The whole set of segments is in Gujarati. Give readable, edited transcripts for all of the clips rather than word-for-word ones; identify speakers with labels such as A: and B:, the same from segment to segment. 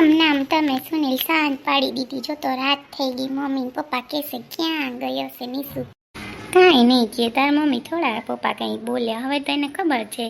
A: આમ નામ તમે સુનિલ શાંત પાડી દીધી. જો તો રાત થઈ ગઈ. મમ્મી ને પપ્પા કહેશે ક્યાં ગયો છે નીસુ. કાંઈ નહીં કે તાર મમ્મી થોડા પપ્પા કંઈ બોલ્યા. હવે તો એને ખબર છે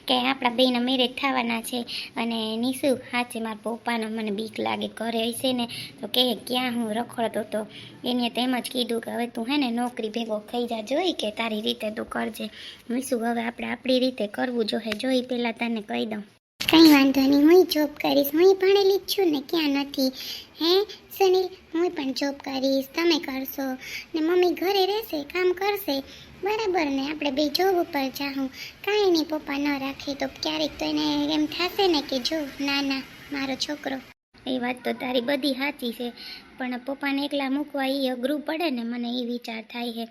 A: કે આપણા બેના મેરેજ થવાના છે. અને નીસુ હાચે મારા પપ્પાનો મને બીક લાગે. ઘરે હશે ને તો કહે ક્યાં હું રખડતો હતો. એને તો એમ જ કીધું કે હવે તું હે ને નોકરી ભેગો થઈ જા, જોઈ કે તારી રીતે તું કરજે. નીસુ હવે આપણે આપણી રીતે કરવું જોઈએ. જોઈ પહેલાં તને કહી દઉં. કંઈ વાંધો નહીં, હું જોબ કરીશ. હું ભણેલી જ છું ને, ક્યાં નથી. હે સુનિલ, હું પણ જોબ કરીશ, તમે કરશો ને મમ્મી ઘરે રહેશે, કામ કરશે, બરાબર ને. આપણે બે જોબ ઉપર જાઉં. કાંઈ નહીં, પપ્પા ન રાખે તો ક્યારેક તો એને એમ થશે ને કે જો ના મારો છોકરો. એ વાત તો તારી બધી સાચી છે, પણ પપ્પાને એકલા મૂકવા એ અઘરું પડે ને. મને એ વિચાર થાય છે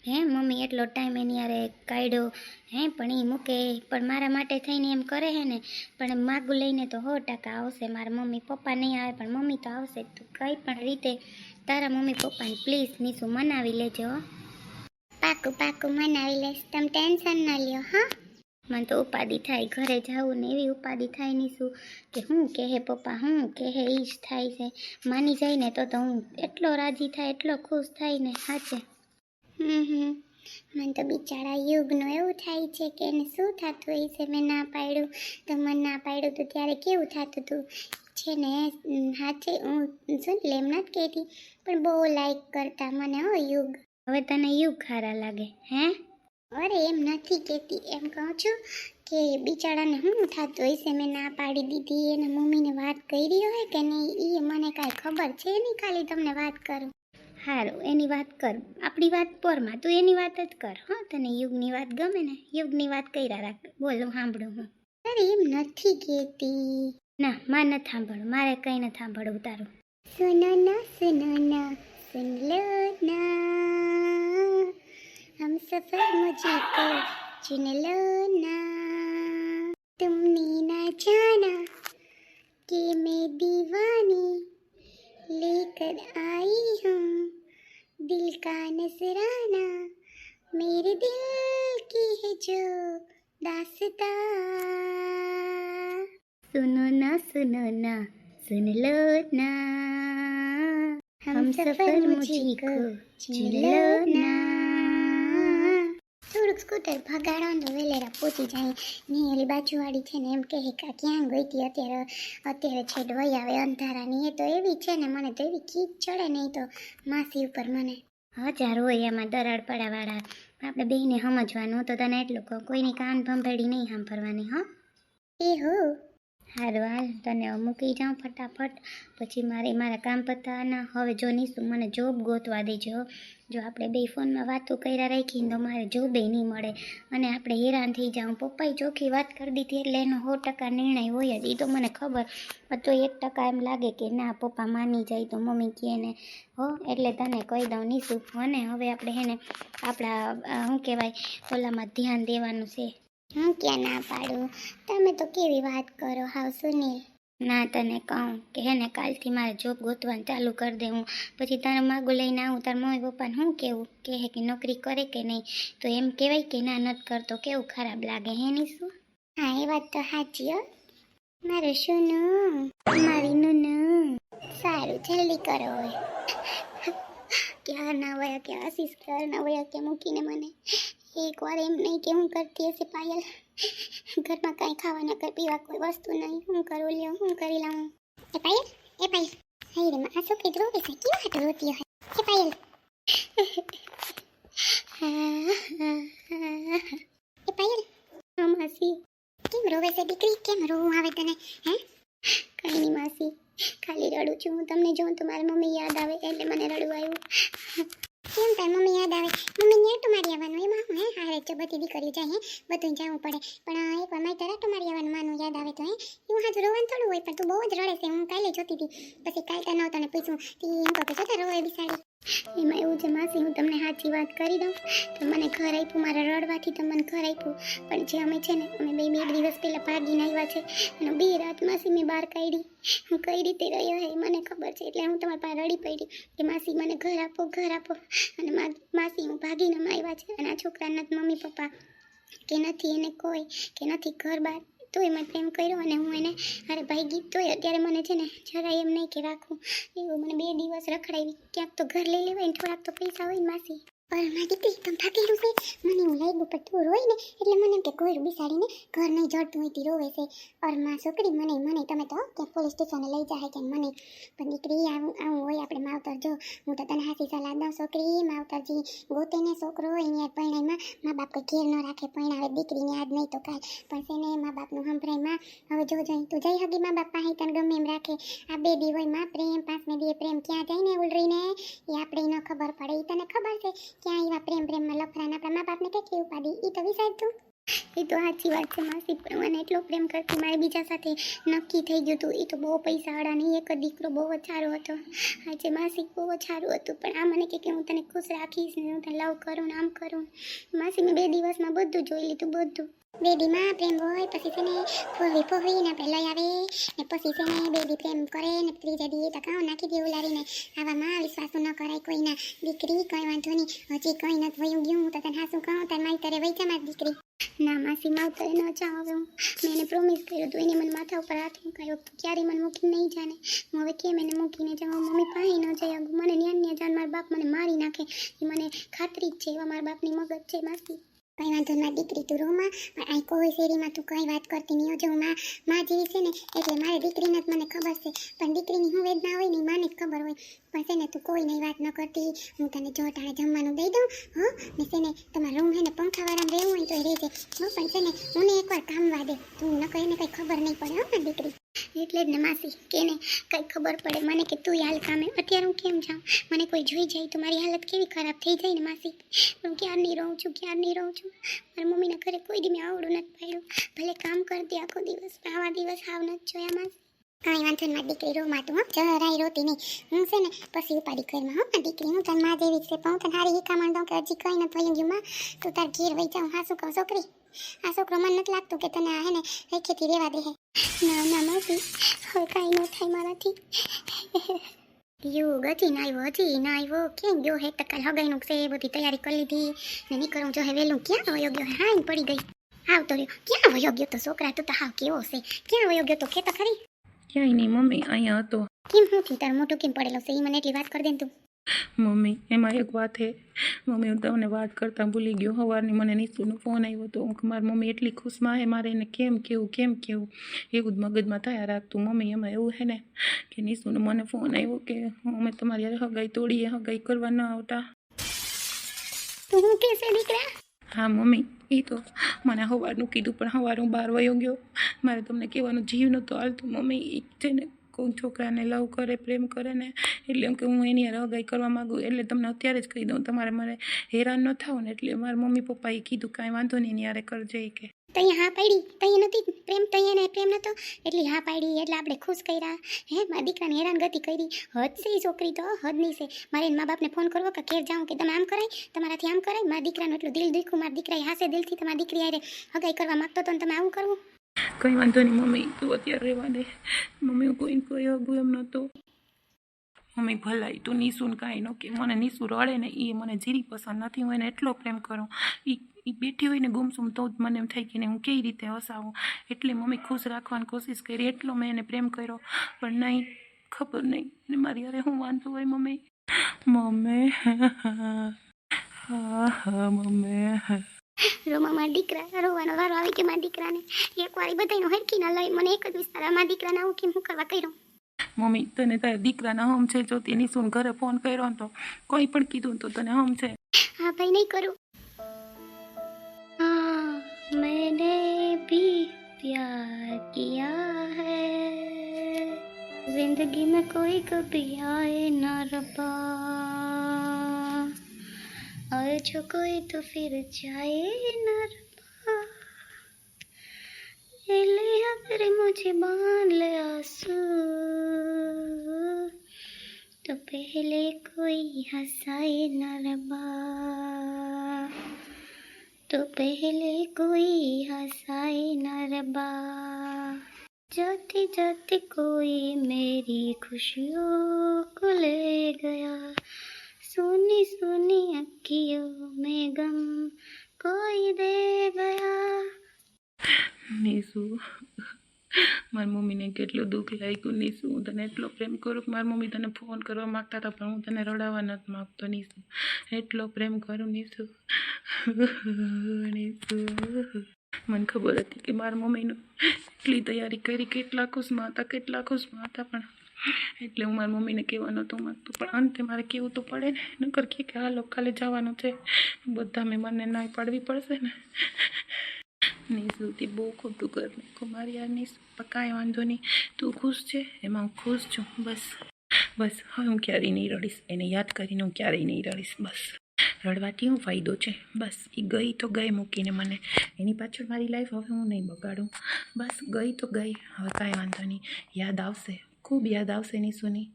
A: હે મમ્મી એટલો ટાઈમ એની યારે કાઢ્યો હે, પણ એ મૂકે પણ મારા માટે થઈને એમ કરે હે ને. પણ માગું લઈને તો 100% આવશે. મારા મમ્મી પપ્પા નહીં આવે પણ મમ્મી તો આવશે. તું કંઈ પણ રીતે તારા મમ્મી પપ્પાને પ્લીઝ નીસુ મનાવી લેજો. પાકું મનાવી લેશ, તમે ટેન્શન ન લ્યો. હા, મને તો ઉપાધિ થાય ઘરે જાવું ને, એવી ઉપાધિ થાય નીસુ કે હું કહે પપ્પા, હું કહે એ જ થાય છે. માની જાય ને તો હું એટલો રાજી થાય, એટલો ખુશ થાય ને સાચે. મને તો બિચારા યુગનું એવું થાય છે કે એને શું થતું હોય છે. મેં ના પાડ્યું તો મને ના પાડ્યું તો ત્યારે કેવું થતું હતું છે ને. સાચે હું શું એમ નથી કહેતી, પણ બહુ લાઈક કરતા મને હો યુગ. હવે તને યુગ ખારા લાગે હે? અરે એમ નથી કહેતી, એમ કહું છું કે બિચારાને શું થતું હોય છે. મેં ના પાડી દીધી, એના મમ્મીને વાત કરી હોય કે નહીં એ મને કાંઈ ખબર છે નહીં, ખાલી તમને વાત કરું. હારું, એની વાત કર, આપણી વાત પોરમાં, તું એની વાત જ કર. હા, તને યુગની વાત ગમે ને, યુગની વાત કર્યા રાખ. બોલું સાંભળું હું. અરે એમ નથી કહેતી. ના, મારે નથી સાંભળવું, મારે કંઈ નથી સાંભળવું તારું. સુનો ના સુન લો ના, હમ સફર મુझे को चुन लो ना, तुमने ना जाना कि मैं दीवानी लेकर आई हूँ दिल का नजराना, मेरे दिल की है जो दास्तां, सुनो ना सुन लो ना, हम सफर मुझे को चुन लो ना. થોડુંક સ્કૂટર ભગાડો ને વેલેરા પહોંચી જાય ને. એલી બાજુવાળી છે ને એમ કહે કે ક્યાં ગઈ હતી અત્યારે છેડ વહી આવે અંધારાની. એ તો એવી છે ને, મને તો એવી કીક ચડે નહીં તો માસી ઉપર મને. 1000 હોય એમાં દરાડ પડાવાળા. આપણે બેને સમજવાનું તો તને એટલું કહું, કોઈની કાન ભંભેડી નહીં સાંભળવાની. હા એ હો. હારું હાલ, તને મૂકી જાઉં ફટાફટ, પછી મારા કામ પતાવવાના. હવે જો નીસુ મને જોબ ગોતવા દેજો. જો આપણે બે ફોનમાં વાતો કર્યા રાખીને તો મારે જોબે નહીં મળે અને આપણે હેરાન થઈ જાઉં. પપ્પાએ ચોખ્ખી વાત કરી દીધી એટલે એનો 100% નિર્ણય હોય જ. એ તો મને ખબર, તો 1% એમ લાગે કે ના પપ્પા માની જાય તો મમ્મી કહે ને હો. એટલે તને કહી દઉં નીસુ, અને હવે આપણે હે ને આપણા શું કહેવાય ઓલામાં ધ્યાન દેવાનું છે. હું ક્યાં ના પાડું, તમે તો કેવી વાત કરો હાવ સુનિલ. ના, તને કહું કે હે ને કાલથી મારે જોબ ગોતવાનું ચાલુ કરી દે. હું પછી તારે માગું લઈને આવું, તારા મમ્મી પપ્પાને શું કહેવું કહે કે નોકરી કરે કે નહીં, તો એમ કહેવાય કે ના નથી કરતો, કેવું ખરાબ લાગે હે નીસુ. હા એ વાત તો સાચી હો મારું શુનું, મારી નું. સારું જલ્દી કરો હોય. ક્યાં ના વયા કે આશીષ, ક્યાં ના વયા કે મૂકીને મને. એક વાર એમ નહીં કે હું કરતી હશે પાયલ, ઘરમાં કાંઈ ખાવાના કર પીવા કોઈ વસ્તુ નહીં, હું કરું લ્યો, હું કરી લાવું. એ પાયલ હાય રે આ શું કીધું છે, કેવા હાટ રોતી હોય. એ પાયલ એ પાયલ હા માસી. કેમ રોવે છે દીકરી, કેમ રોવું આવે તને હે? કંઈ નહીં માસી, ખાલી રડું છું. હું તમને જોઉં તો મારી મમ્મી યાદ આવે એટલે મને રડવું આવ્યું. કેમ તાર મમ્મી યાદ આવે? મમ્મી ને આટો મારી આવવાનું એમાં હું હે? હારે તો બધી દીકરીઓ જાય હે, બધું જવું પડે, પણ એકવાર મારી તાર આટો મારી આવવાનું માનું યાદ આવે તો હે. હું હાજર રોવાનું થોડું હોય, પણ તું બહુ જ રડે છે. હું કાલે જોતી હતી, પછી કાલ તને તને પૂછું તી એમ કહો કે જોતા રોવે બિસાડી. એમાં એવું છે માસી, હું તમને સાચી વાત કરી દઉં તો મને ઘર આપ્યું, મારા રડવાથી તો મને ઘર આપ્યું. પણ જે અમે છે ને અમે બે દિવસ પહેલાં ભાગીને આવ્યા છે અને 2 રાત માસી મેં બહાર કાઢી. હું કઈ રીતે રહ્યો હે મને ખબર છે, એટલે હું તમારા પાસે રડી પડી કે માસી મને ઘર આપો. અને માસી હું ભાગીને આવ્યા છે અને આ છોકરાના મમ્મી પપ્પા કે નથી એને કોઈ કે નથી ઘર બહાર, તોય મેં પ્રેમ કર્યો અને હું એને અરે ભાઈ ગીત તોય અત્યારે મને છે ને જરાય એમ નહીં કે રાખું એવું મને 2 દિવસ રખડાવી ક્યાંક તો ઘર લઈ લેવાય ને થોડાક તો પૈસા હોય ને માસી પણ મારી દીકરી તમે થાકેલું છે મને એવું લાગ્યું પણ તું રોય ને એટલે મને એમ કે કોઈ બિસાડીને ઘર નહીં જડતું હોય તી રોવે છે ઓર માં છોકરી મને તમે તો કે પોલીસ સ્ટેશને લઈ જાય કે મને પણ દીકરી આવું હોય આપણે માવતર જો હું તો તને હાથી સલાહ દઉં છોકરી માવતરજી ગોતે ને છોકરો એની પરણાઈમાં મા બાપ કોઈ ઘેર ન રાખે પરણાવે દીકરીને આજ નહીં તો કાલ પણ છે ને મા બાપનું સંભળાઈમાં હવે જો જઈ તું જઈ હગી મા બાપ પાસે તને ગમે એમ રાખે આ 2 દી હોય માં પ્રેમ 5મે દી પ્રેમ ક્યાં જાય ને ઉલરીને એ આપણે ન ખબર પડે એ તને ખબર છે ક્યાં એવા પ્રેમમાં લફરાને આપણા મા બાપને કેટલી ઉપાડી એ તો વિચાર તું એ તો સાચી વાત છે માસી પણ મને એટલો પ્રેમ કરતી મારી બીજા સાથે નક્કી થઈ ગયું હતું એ તો બહુ પૈસાવાળા નહીં એક દીકરો બહુ જ સારો હતો આજે માસી બહુ જ સારું હતું પણ આ મને કે હું તને ખુશ રાખીશ ને હું તને લવ કરું ને આમ કરું માસી મેં 2 દિવસમાં બધું જોઈ લીધું બધું બેબીમાં પ્રેમ હોય પછી છે ને ફોવીને આપણે લઈ આવે ને પછી છે ને બેબી પ્રેમ કરે ને ત્રીજા દી તો કાં નાખી દે ઉલારીને આવામાં વિશ્વાસ ન કરાય કોઈના દીકરી કંઈ વાંધો નહીં હજી કંઈ નથી વયું ગયું હું તો તને હાસું કહું તાર મારી તારે વહી જા મારી દીકરી ના માસી માવતરે ન જાઉં હવે મેં એને પ્રોમિસ કર્યું હતું એને મને માથા ઉપર હાથ મૂકાયો ક્યારે મને મૂકીને નહીં જાને હું હવે કેમ એને મૂકીને જાઉં મમ્મી પાસે ન જાય મને ન્યા જાન મારા બાપ મને મારી નાખે એ મને ખાતરી જ છે એવા મારા બાપની મગજ છે માસી કંઈ વાંધો ના દીકરી તું રોમાં પણ આ કોઈ શેરીમાં તું કંઈ વાત કરતી નહીં જો માં જેવી છે ને એટલે મારી દીકરીને જ મને ખબર છે પણ દીકરીની હું વેદના હોય ને માને જ ખબર હોય પણ છે ને તું કોઈ નહીં વાત ન કરતી હું તને જો ટાણે જમવાનું દઈ દઉં હં ને છે ને તમારા રૂમ છે ને પંખાવાળામાં રહેવું હોય તો રહેજે હં પણ છે ને મને એકવાર કામવા દે તું ન કહે ને કંઈ ખબર નહીં પડે હં દીકરી એટલે જ ને માસી કે ને કંઈ ખબર પડે મને કે તું હાલ કામે અત્યારે હું કેમ જાઉં મને કોઈ જોઈ જાય તો મારી હાલત કેવી ખરાબ થઈ જાય ને માસી હું ક્યારની રહું છું મારી મમ્મીના ઘરે કોઈ દી મેં આવડું નથી પાડ્યું ભલે કામ કરતી આખો દિવસ આવા દિવસ આવ નથી જોયા માસી કાંઈ વાંધો ને દીકરી રોમાં તું હં જરાય રોતી નહીં હું છે ને પછી ઉપાડી ઘરમાં હં દીકરી હું તને માં જેવી છે પણ હું તને હારી હિકામણ દઉં કે હજી કંઈ નથી થયું ગયું માં તું તાર ઘેર વહી જાઉં હા શું કહું છોકરી આ છોકરો મને નથી લાગતું કે તને આ હે ને રેખેથી રહેવા દે ના માસી હવે કાંઈ ન થાય મારાથી યુ ગતી ના આવ્યો કેમ ગયો હે તકાલ હગાઈનું છે બધી તૈયારી કરી લીધી ને નીકળું જો હે વહેલું ક્યાં વયો ગયો હા પડી ગઈ આવતો રહ્યો ક્યાં વયો ગયો તો છોકરા તું તો હાવ કેવો છે ક્યાં વયો ગયો તો ખેતા ખરી
B: ક્યાંય નહીં મમ્મી અહીંયા હતો
A: કેમ હું થી તાર મોટું કેમ પડેલો છે એ મને એટલી વાત કરી દે ને તું
B: મમ્મી એમાં એક વાત હે મમ્મી હું તમને વાત કરતાં ભૂલી ગયો સવારની મને નીસુનો ફોન આવ્યો હતો મારી મમ્મી એટલી ખુશમાં હે મારે એને કેમ કેવું એવું જ મગજમાં થયા રાખતું મમ્મી એમાં એવું હે ને કે નીસુનો મને ફોન આવ્યો કે અમે તમારી યાર હગાઈ તોડીએ હગાઈ કરવા ન આવતા
A: તું હું કેસે દીકરા
B: હા મમ્મી એ તો મને સવારનું કીધું પણ સવાર હું 12 વાગ્યો ગયો મારે તમને કહેવાનું જીવ નહોતો હાલતું મમ્મી એ છે ને કોઈ છોકરાને લવ કરે પ્રેમ કરે ને એટલે એમ કે હું એની યાર હગાઈ કરવા માગું એટલે તમને અત્યારે જ કહી દઉં તમારે મારે હેરાન ન થાવ ને એટલે મારા મમ્મી પપ્પાએ કીધું કાંઈ વાંધો નહીં એની યારે કરજે કે
A: તઈ હા પાડી તઈ નથી પ્રેમ તઈ એને પ્રેમ નતો એટલે હા પાડી એટલે આપણે ખુશ કર્યા હે મારા દીકરાને હેરાન ગતિ કરી હદ છે એ છોકરી તો હદ નહીં છે મારે મા બાપને ફોન કરવો કે ઘેર જાઉં કે તમે આમ કરાય તમારાથી આમ કરાય મારા દીકરાનું એટલું દિલ દુખ્યું મારા દીકરાએ હાસે દિલથી તમારા દીકરી આરે હગાઈ કરવા માગતો હતો ને તમે આવું કરવું
B: કંઈ વાંધો નહીં મમ્મી તું અત્યારે રહેવા દે મમ્મી હું કોઈને કોઈ હગું એમ નહોતો મમ્મી ભલાઈ તું નીસુન કાંઈ ન કે મને નીસુ રડે ને એ મને જીરી પસંદ નથી હું એને એટલો પ્રેમ કરું એ બેઠી હોય ને ગુમસુમ તો જ મને એમ થાય કે ને હું કેવી રીતે હસાવું એટલે મમ્મી ખુશ રાખવાની કોશિશ કરી એટલો મેં એને પ્રેમ કર્યો પણ નહીં ખબર નહીં ને મારી યારે હું વાંધો હોય મમ્મી
A: રોમા મારા દીકરા રોવાનો વારો આવી કે મારા દીકરાને એક વાર બધાનો હરખી ના લઈ મને એક જ વિસ્તાર મારા દીકરાને આવું કેમ હું કરવા કર્યો
B: મમ્મી તને તારા દીકરાના હમ છે જો તેની સુન ઘરે ફોન કર્યો ને તો કોઈ પણ કીધું તો તને હમ છે
A: હા ભાઈ નહીં કરું हाँ मैंने भी प्यार किया है जिंदगी में कोई कभी आए ना रब्बा और जो कोई तो फिर जाए ना रब्बा ले अगर मुझे बांध ले आंसू तो पहले कोई हंसाए ना रब्बा तो पहले कोई हंसाए ना रब्बा जाते जाते कोई मेरी खुशियों को ले गया सोनी सोनी अखियों में गम कोई दे गया
B: નીસુ મારી મમ્મીને કેટલું દુઃખ લાગ્યું નીસું. હું તને એટલો પ્રેમ કરું કે મારી મમ્મી તને ફોન કરવા માગતા હતા પણ હું તને રડાવવા નથી માગતો નીસું. એટલો પ્રેમ કરું નીસું. નીસું મને ખબર હતી કે મારી મમ્મીનું એટલી તૈયારી કરી, કેટલા ખુશમાં હતા પણ એટલે હું મારી મમ્મીને કહેવા નહોતું માગતું પણ અંતે મારે કહેવું તો પડે ને, નકર કે હાલો કાલે જવાનું છે બધા મહેમાનને ના પાડવી પડશે ને. નીસુથી બહુ ખોટું કરી નાખ્યું મારી યાર નીસુ. પણ કાંઈ વાંધો નહીં, તું ખુશ છે એમાં હું ખુશ છું. બસ હવે હું ક્યારેય નહીં રડીશ, એને યાદ કરીને હું ક્યારેય નહીં રડીશ. બસ રડવાથી હું ફાયદો છે? બસ એ ગઈ તો ગઈ મૂકીને મને, એની પાછળ મારી લાઈફ હવે હું નહીં બગાડું. બસ ગઈ તો ગઈ, હવે કાંઈ વાંધો નહીં, યાદ આવશે, ખૂબ યાદ આવશે નીસુની,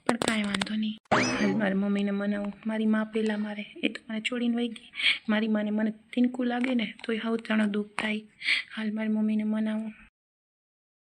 B: પણ કાંઈ વાંધો નહીં. હાલ મારી મમ્મીને મનાવું. મારી મા પહેલાં મારે, એ તો મને છોડીને વહી ગઈ. મારી માને મને તીનકું લાગે ને તોય હાવ તાણો દુઃખ થાય. હાલ મારી મમ્મીને મનાવું.